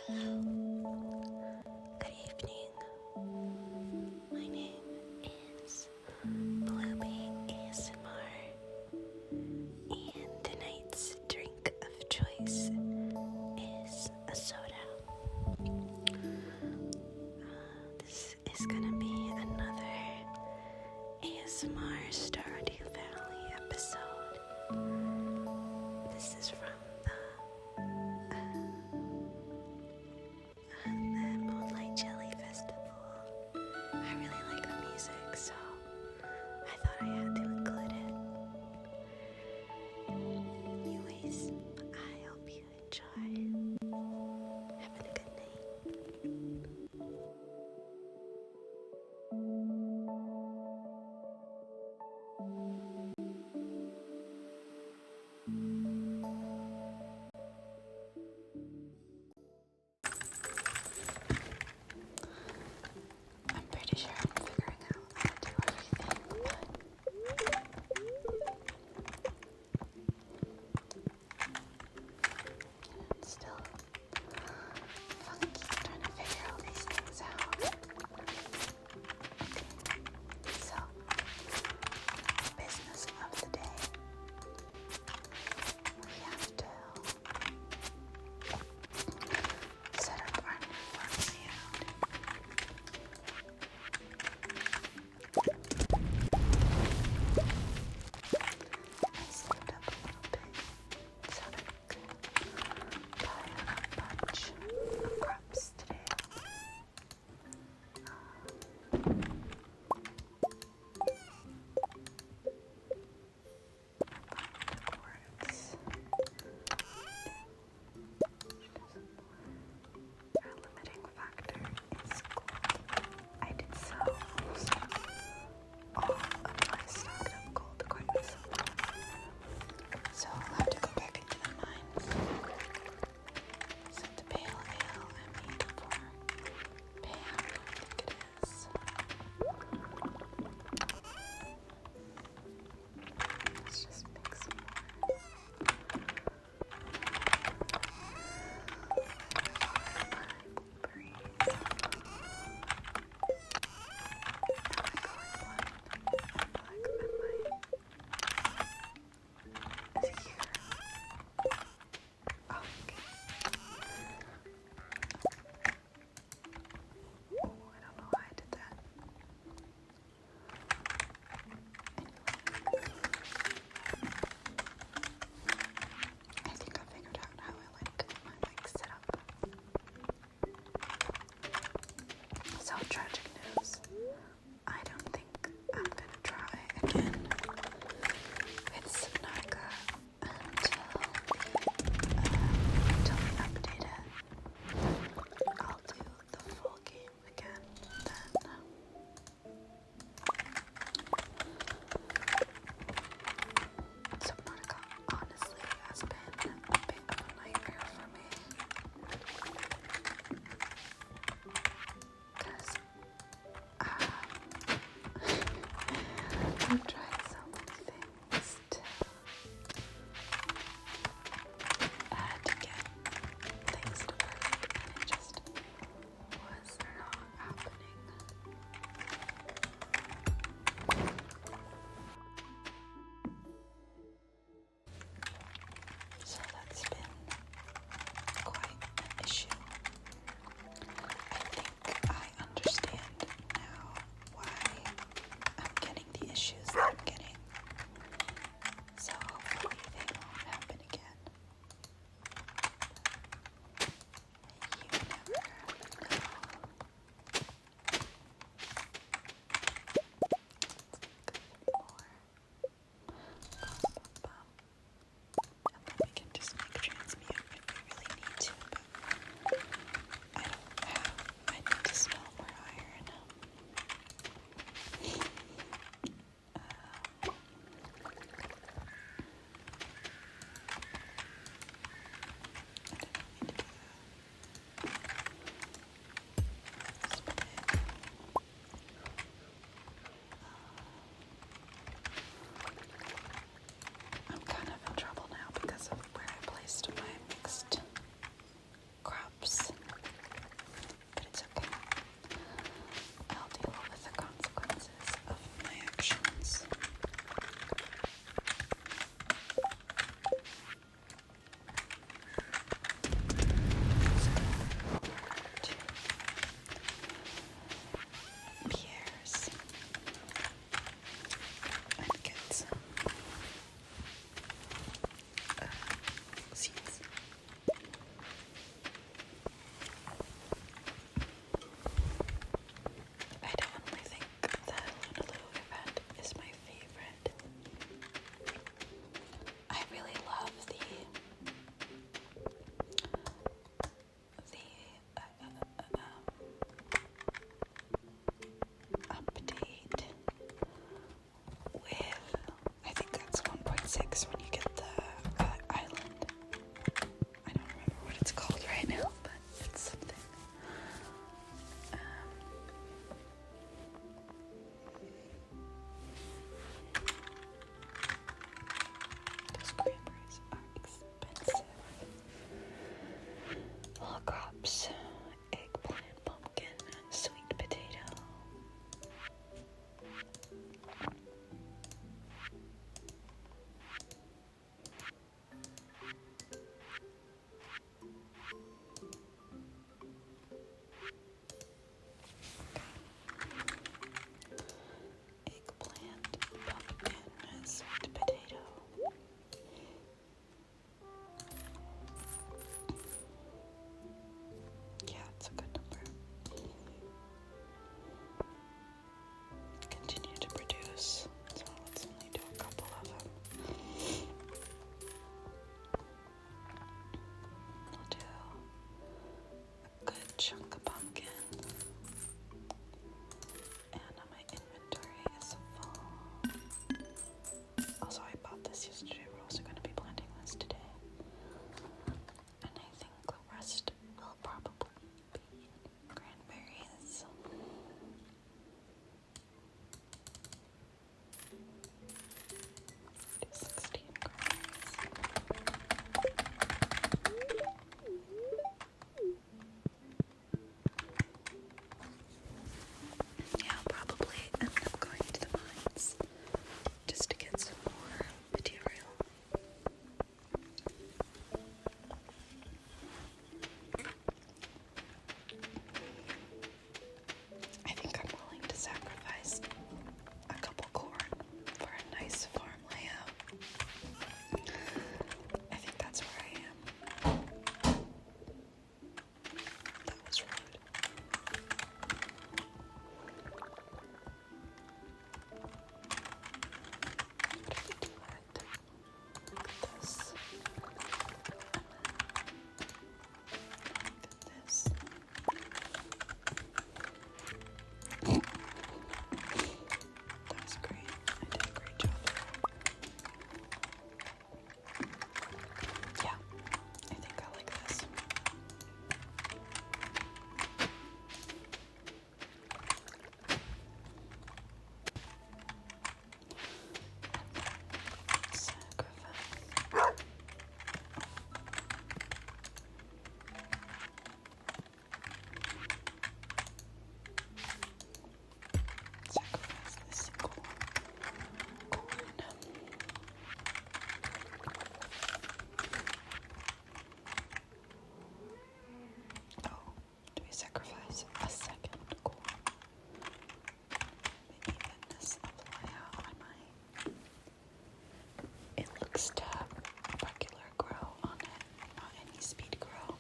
Good evening. My name is Bluebee ASMR, and tonight's drink of choice is a soda. This is gonna be another ASMR Stardew Valley episode. This is from the herbs, eggplant, pumpkin, sweet potato. Eggplant, pumpkin, sweet potato. Yeah, it's a good number. Continue to produce, so let's only do a couple of them. We'll do a good chunk of pumpkin. And my inventory is full. Also, I bought this yesterday. We're also going to be planting this today. And I think the rest will probably be cranberries. Do 16 cranberries. Yeah, I'll probably end up going to the mines just to get some more material. I think I'm willing to sacrifice a couple corn for a nice farm layout. I think that's where I am. That was rude. What if we do it like this? This. That was great. I did a great job. Yeah, I think I like this. Sacrifice. Sacrifice this corn. Oh, do we sacrifice a second corn? The evenness of the layout, I might. It looks to have regular grow on it, not any speed grow.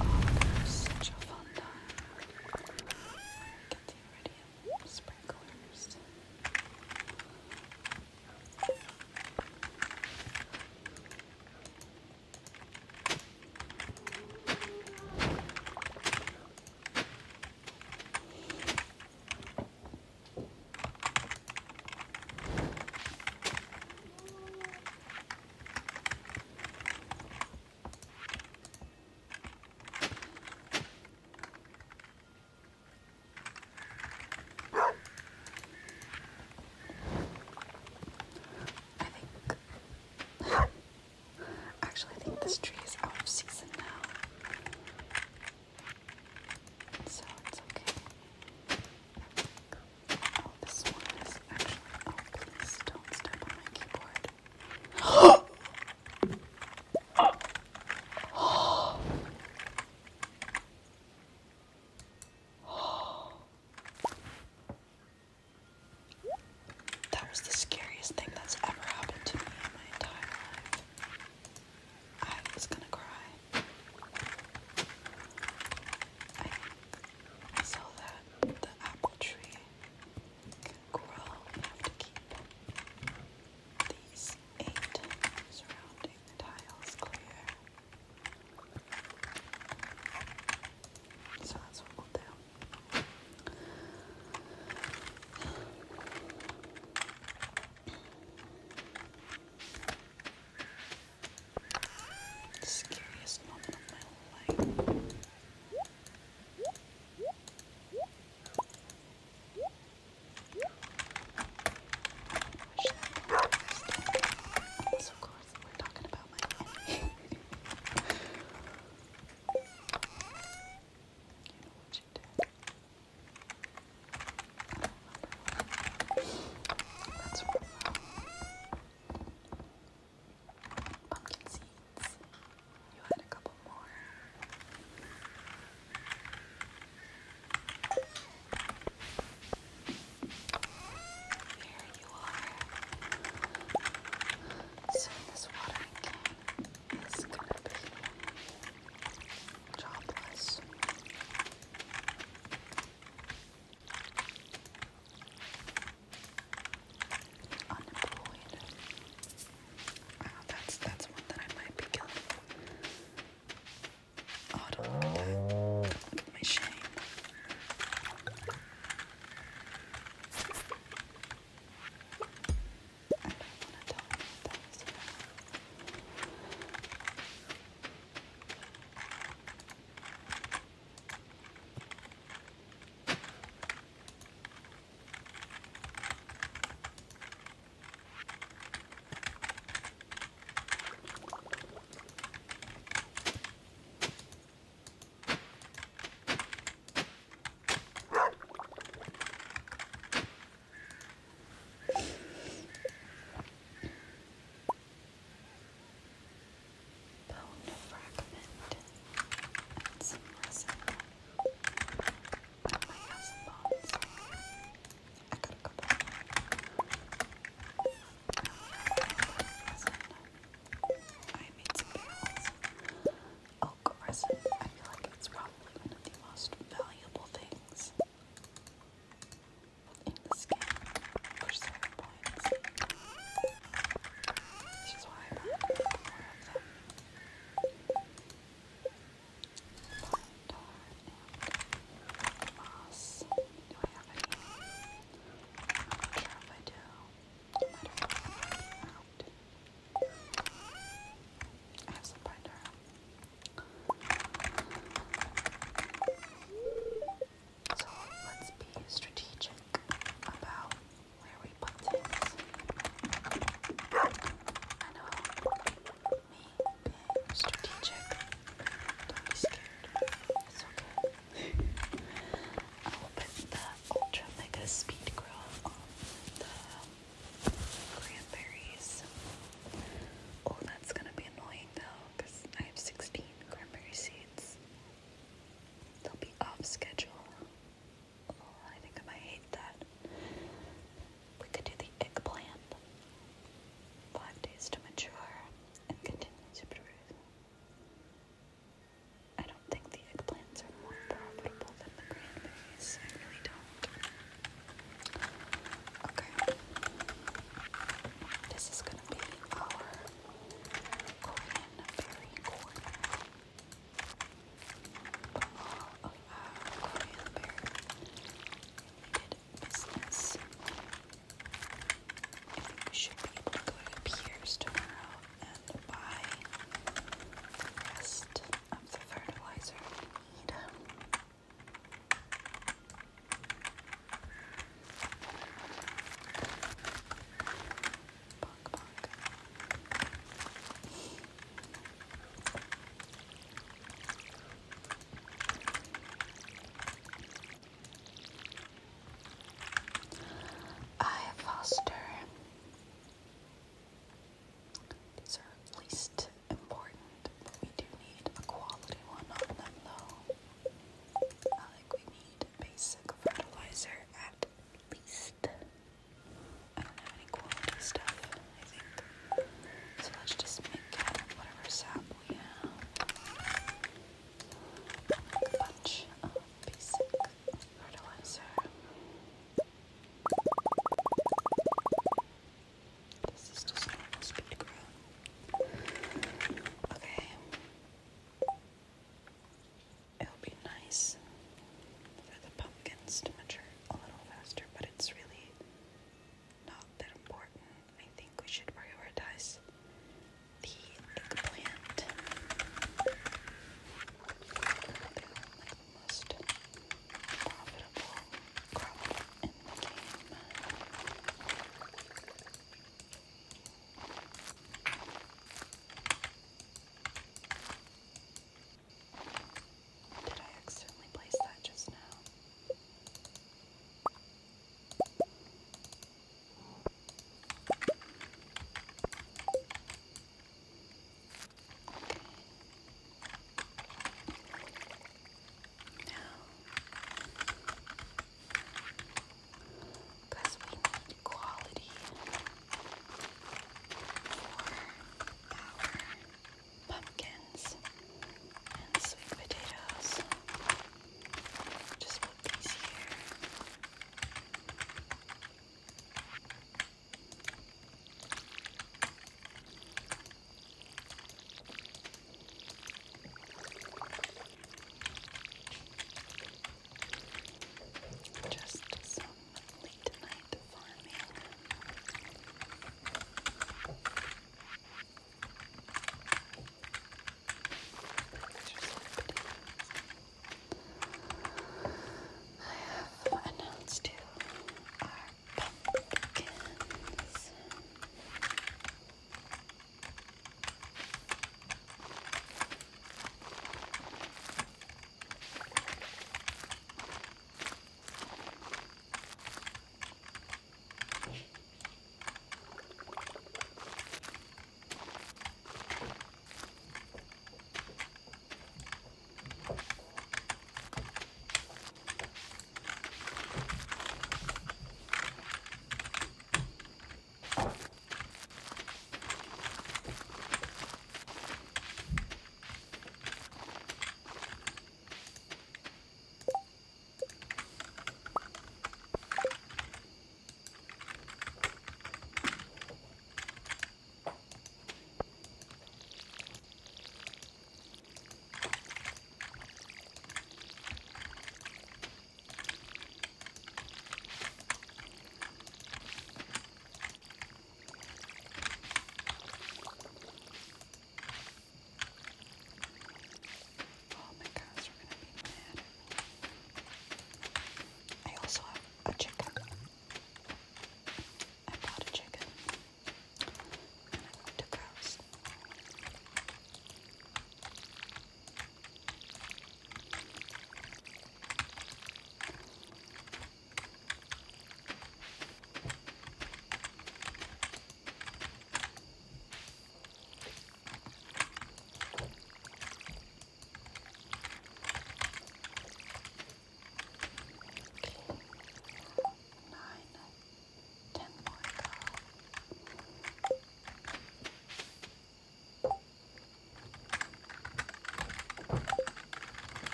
Oh, such a fun time. Get the iridium sprinklers. Actually, I think this tree is out of season now, so it's okay. Oh, this one is actually. Oh, please don't step on my keyboard. That was the scariest thing that's ever happened to me in my entire life. I was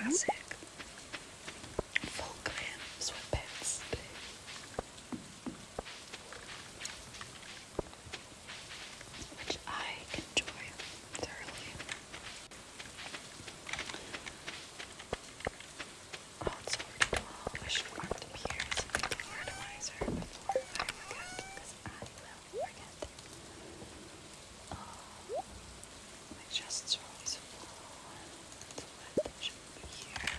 classic full glam sweatpants. Which I enjoy thoroughly. Oh, it's already 12. I should mark them here so I get fertilizer before I forget, because I will forget. My chests are always full. That's what they should be here.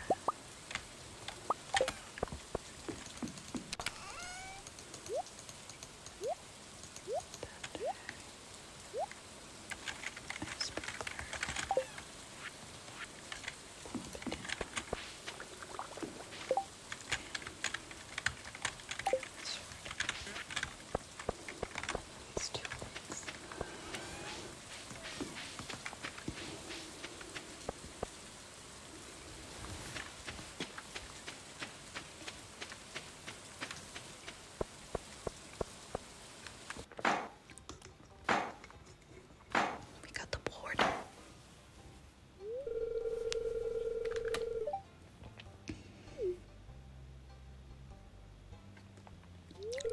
We got the board.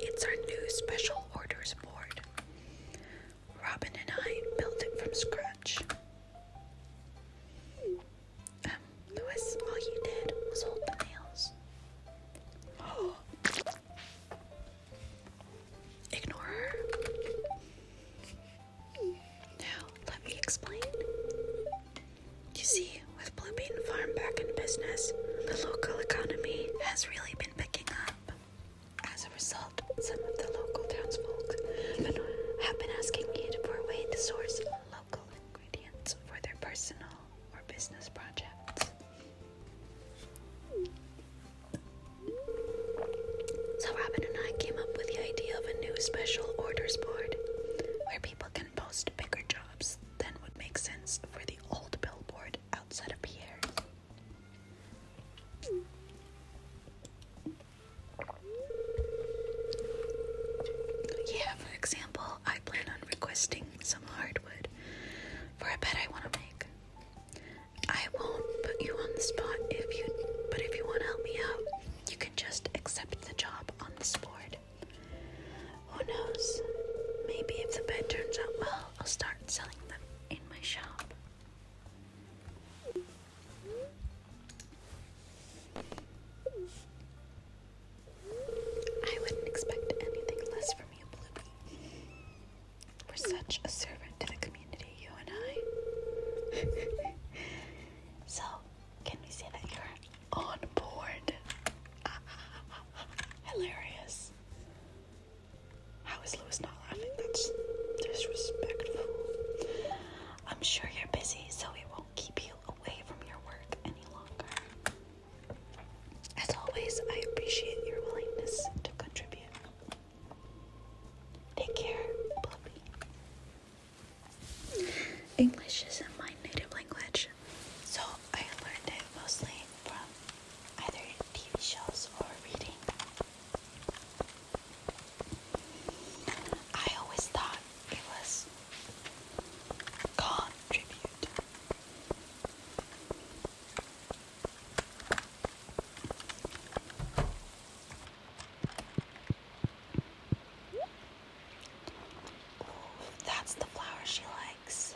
It's our new special orders board. Robin and I built it from scratch. Louis, all you did was hold the nails. Ignore her. Now, let me explain. You see, with Blue Bean Farm back in business, the local economy has really been picking up. As a result, some of the local townsfolk have been asking me for a way to source local ingredients for their personal or business projects. So Robin and I came up with the idea of a new special orders board where people can post bigger jobs than would make sense for the old billboard outside of Pierre's. Yeah, for example, I plan on requesting some hardwood for a bed I want to make. I won't put you on the spot but if you want to help me out, you can just accept the job on this board. Who knows? Maybe if the bed turns out well, I'll start selling them in my shop. I wouldn't expect anything less from you, Bluebee. We're such a servant to the community, you and I. So, can we say that you're on board? Hilarious. How is Louis not laughing? That's disrespectful. I'm sure you're busy, so we won't keep you away from your work any longer. As always, I appreciate your willingness to contribute. Take care, Bluebee. English isn't my native language, so I learned it mostly from either TV shows or reading. I always thought it was contribute. Ooh, that's the flower she likes.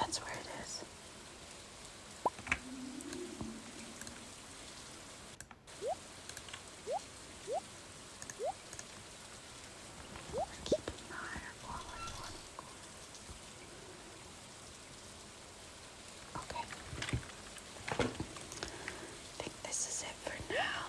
That's where it is. We're keeping the higher quality one, of course. Okay. I think this is it for now.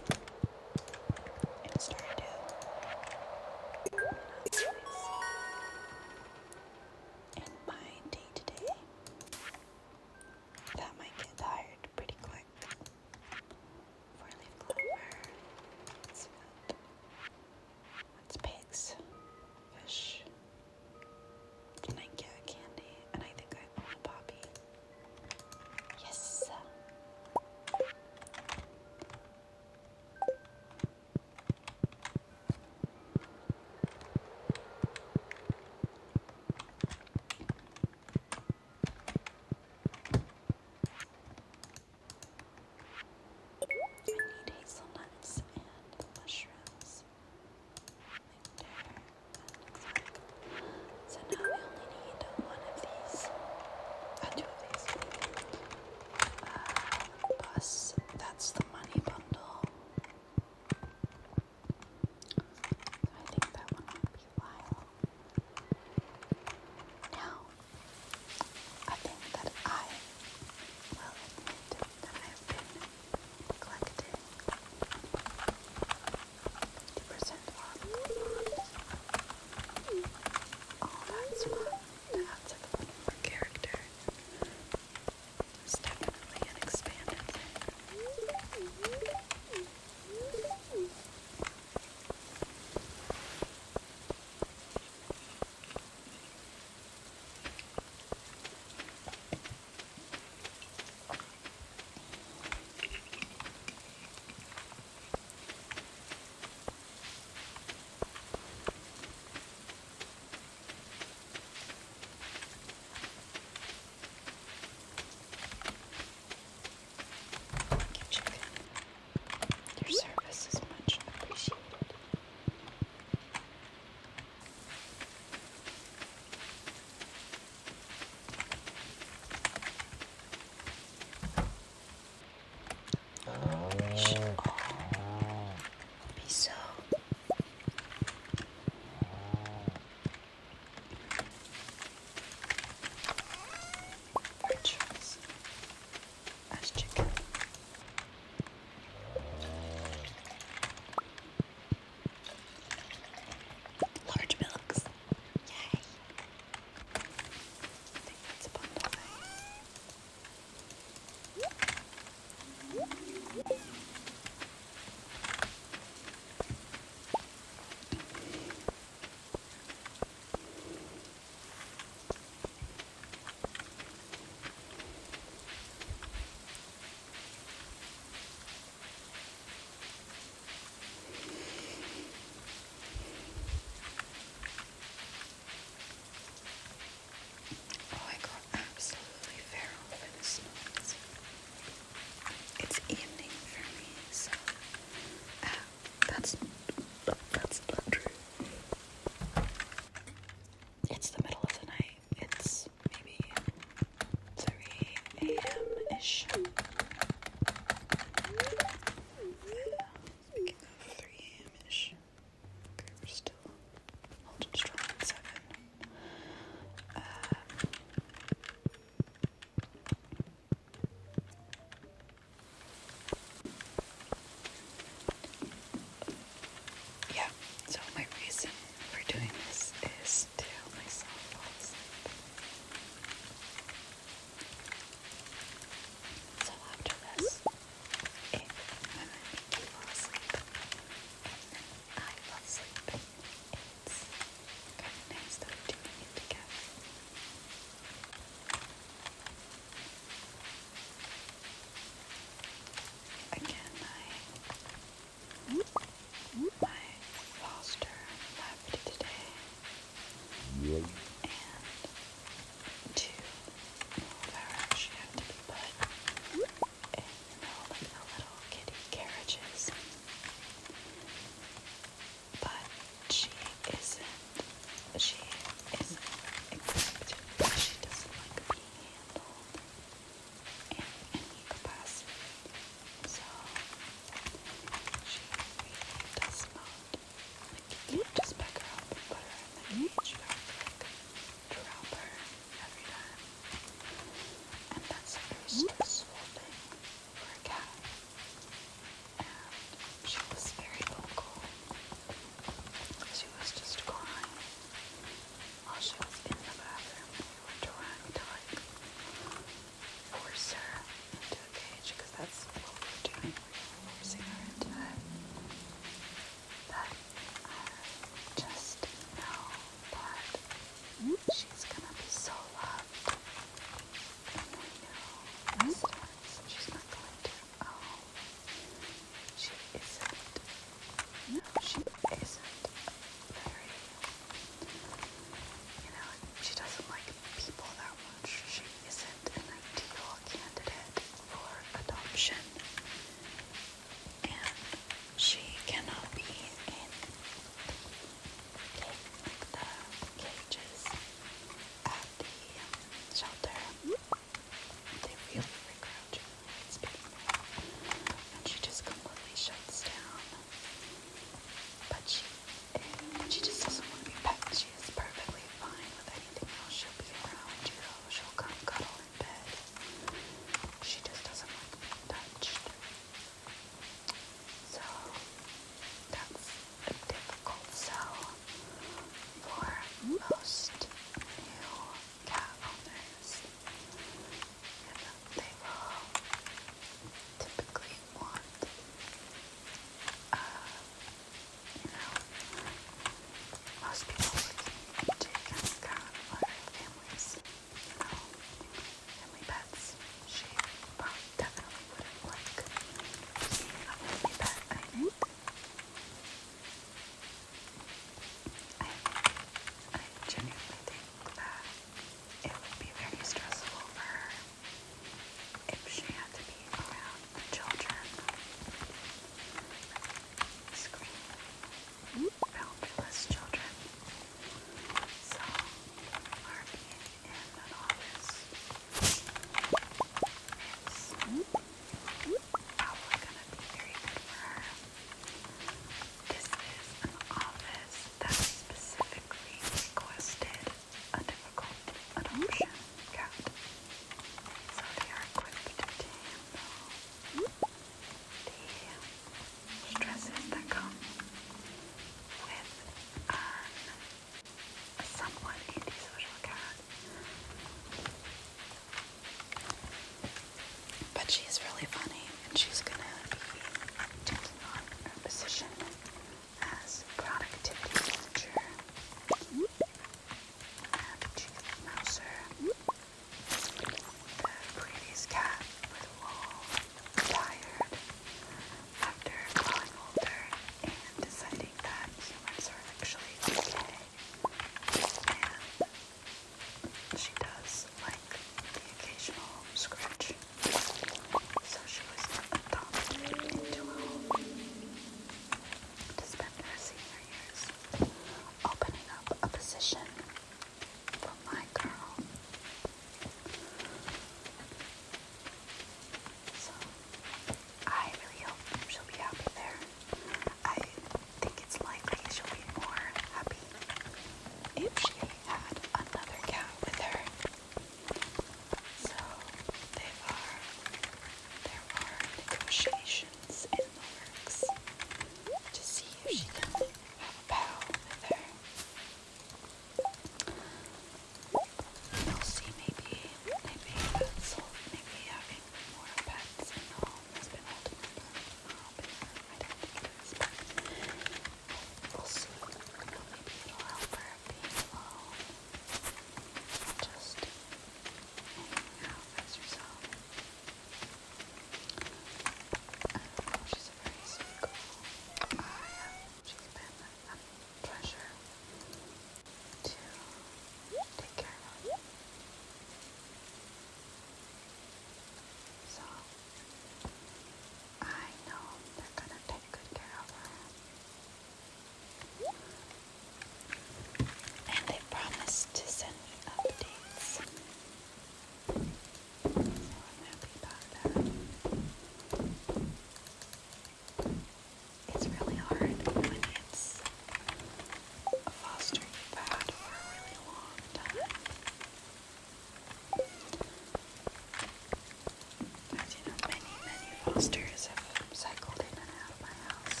fosters have cycled in and out of my house.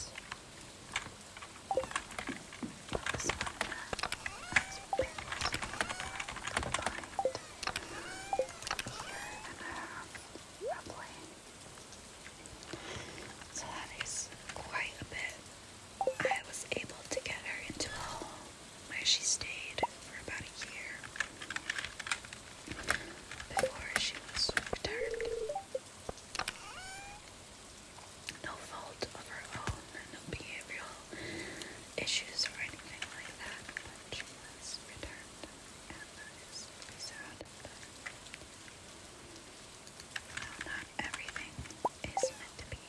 This one has been confined here and a half, roughly. So that is quite a bit. I was able to get her into a home where she stayed for about a year before she was returned. No fault of her own, no behavioral issues or anything like that, but she was returned, and that is really sad. But not everything is meant to be,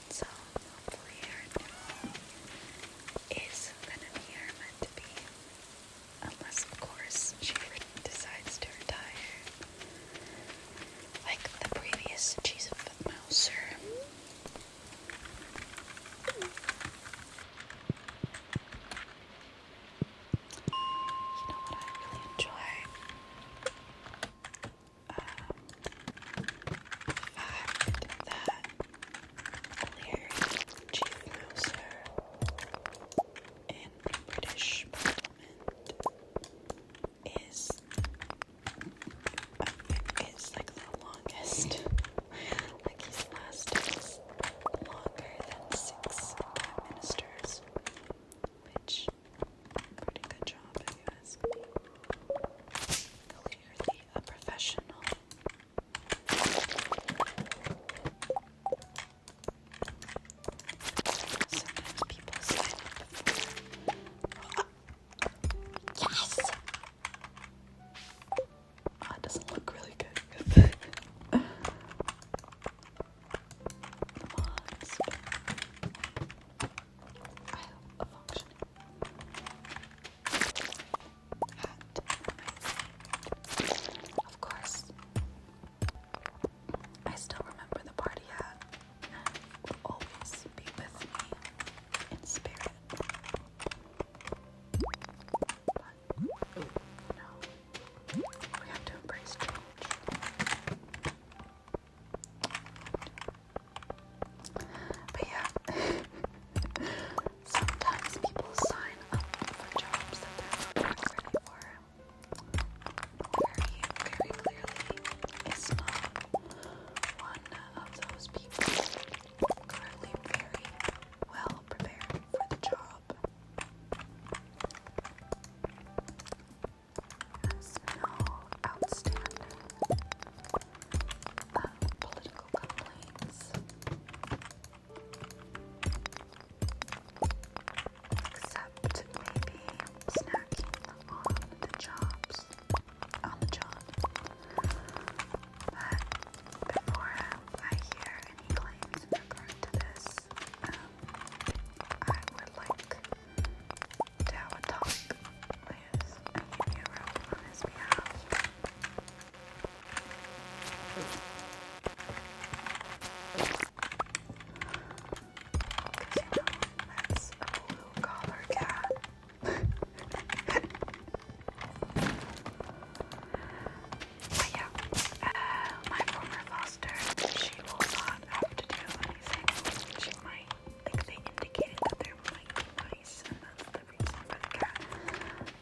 so hopefully her new home is gonna be her meant to be, unless of course she decides to retire, like the previous chief mouser. You know what I really enjoy? The fact that Larry, chief mouser in the British Parliament, is like the longest. Like he's lasted longer than 6 prime ministers, which pretty good job if you ask me. Clearly a professional. Sometimes people sign up for yes! Oh, it doesn't look really good with the mods, but I have a functioning hat. Of course, I still remember the party hat and it will always be with me in spirit. But, we have to embrace change. But yeah, sometimes people sign up for jobs that they're not ready for. Very, very clearly is not one of those people. Clearly very well prepared for the job. Has no outstanding political complaints, except maybe snacking on the job. But before I hear any claims in regard to this, I would like to have a talk with a hero on his behalf. Because, that's a blue-collar cat. But yeah, my former foster, she will not have to do anything. She might, like they indicated that there might be mice, and that's the reason for the cat.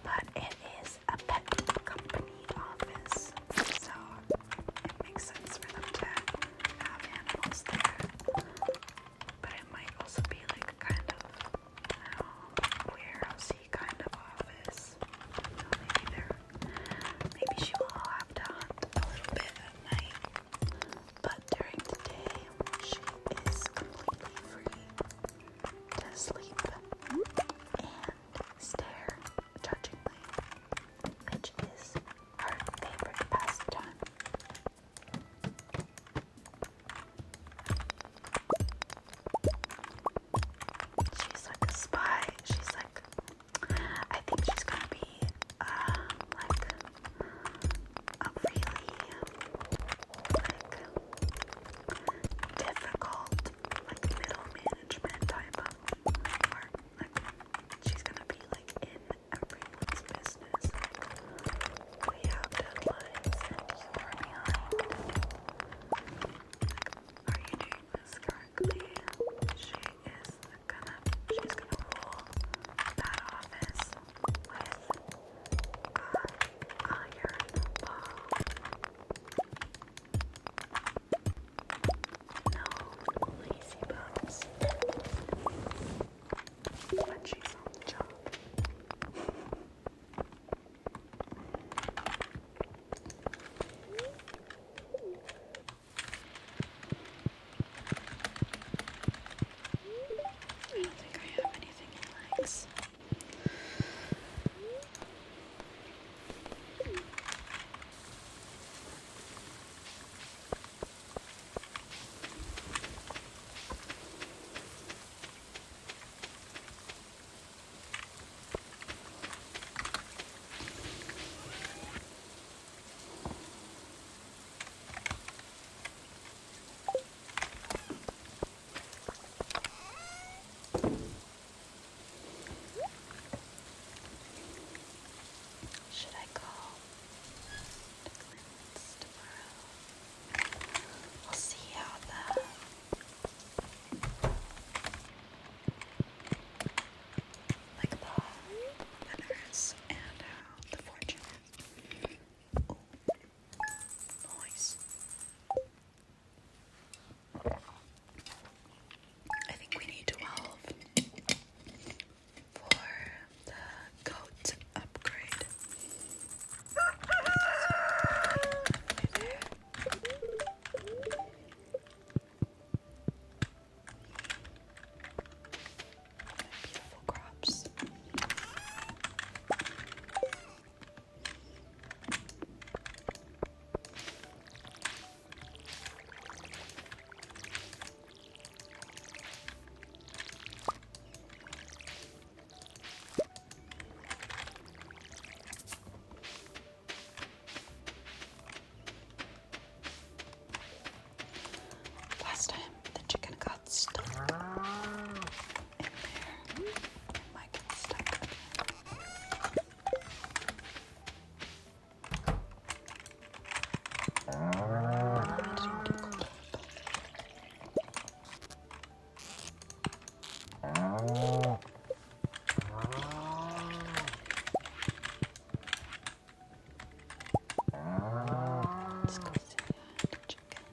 But it is a pet company office, so it makes sense for last time the chicken got stuck in there. It might get stuck again. Let's go see the chicken.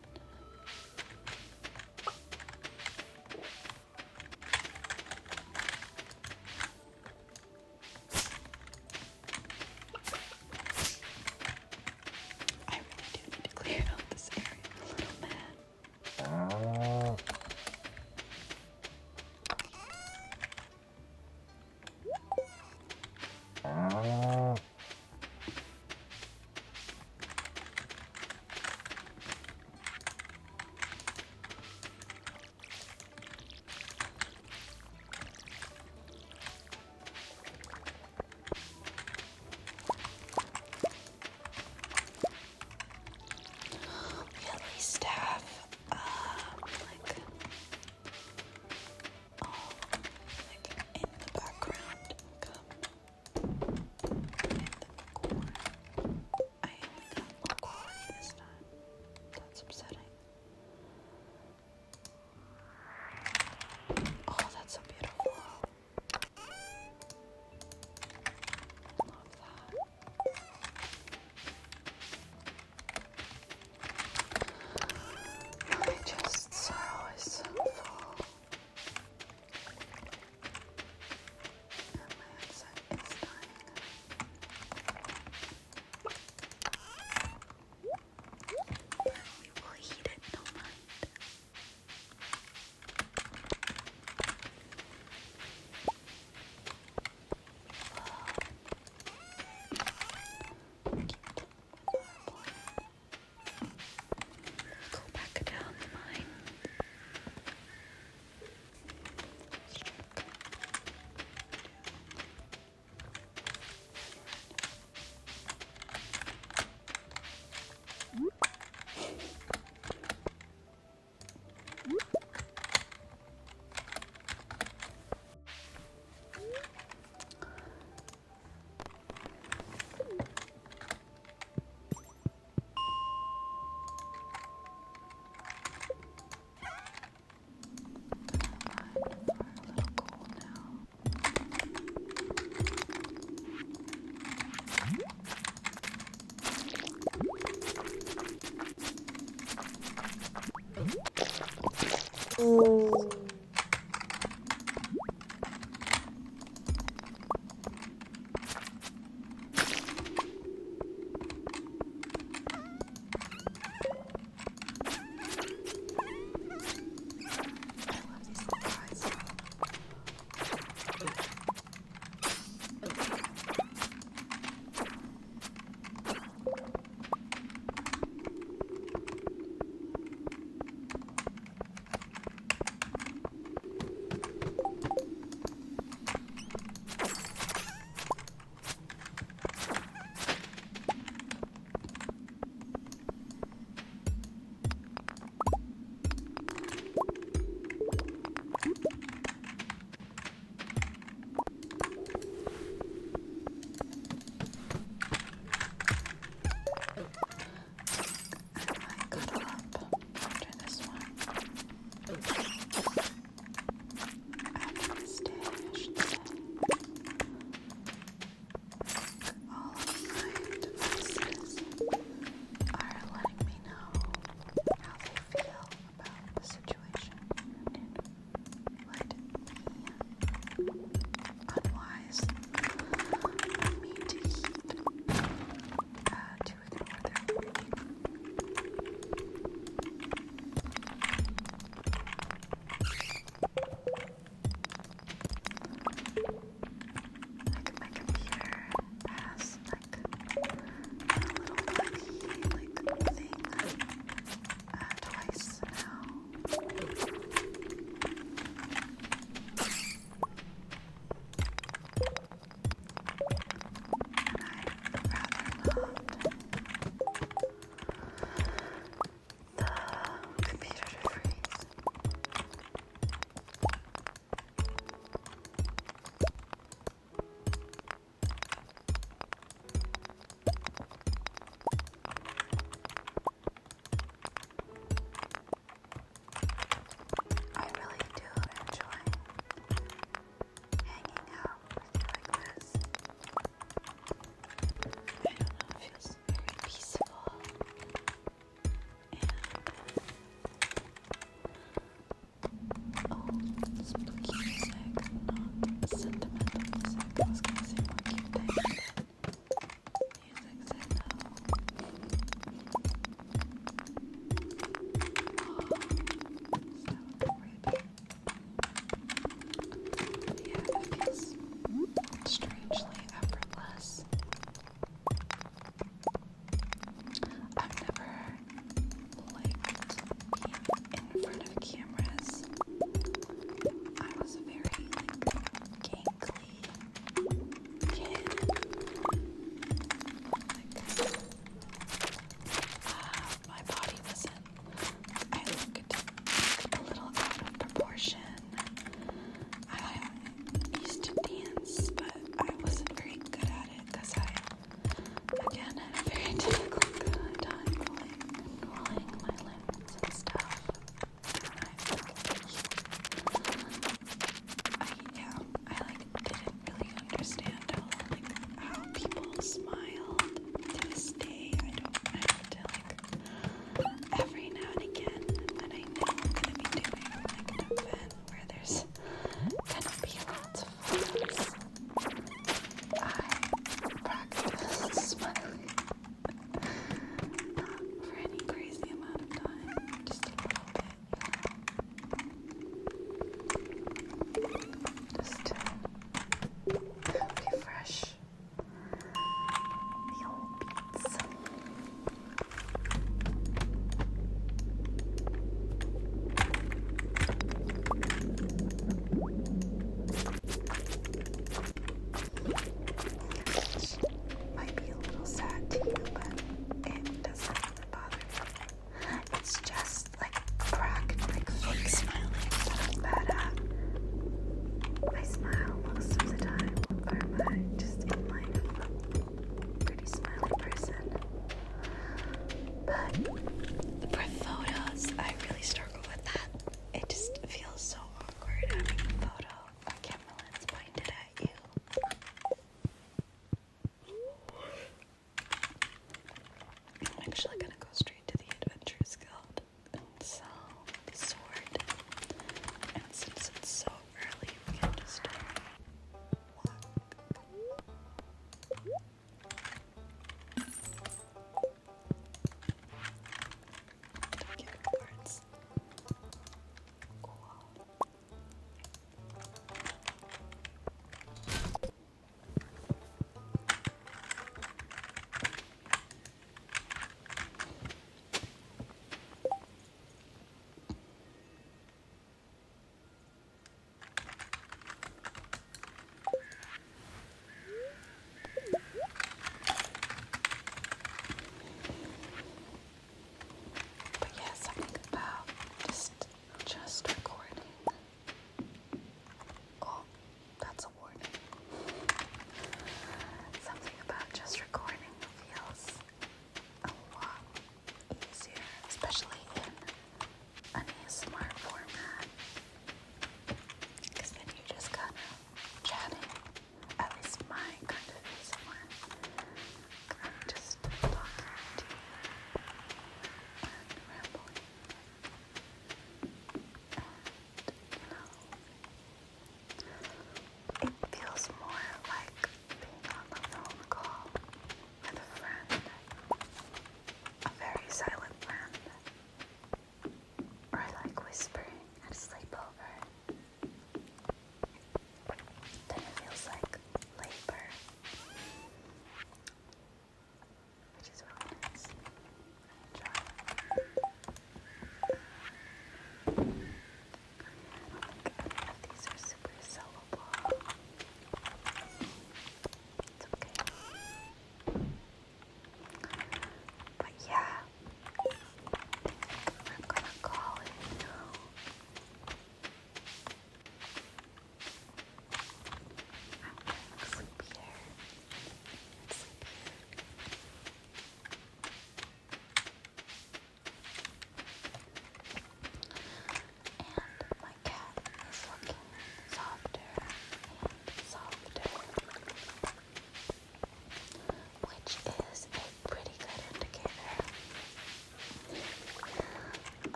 I really do need to clear out this area a little bit. We at least have, like, in the background, in the corner. I only got low quality this time. That's upsetting. Oh, that's so beautiful. Love that. My chests are always so full. And my headset is dying. We will heat it, no mind. Keep with our plan. Go back down the mine. Oh.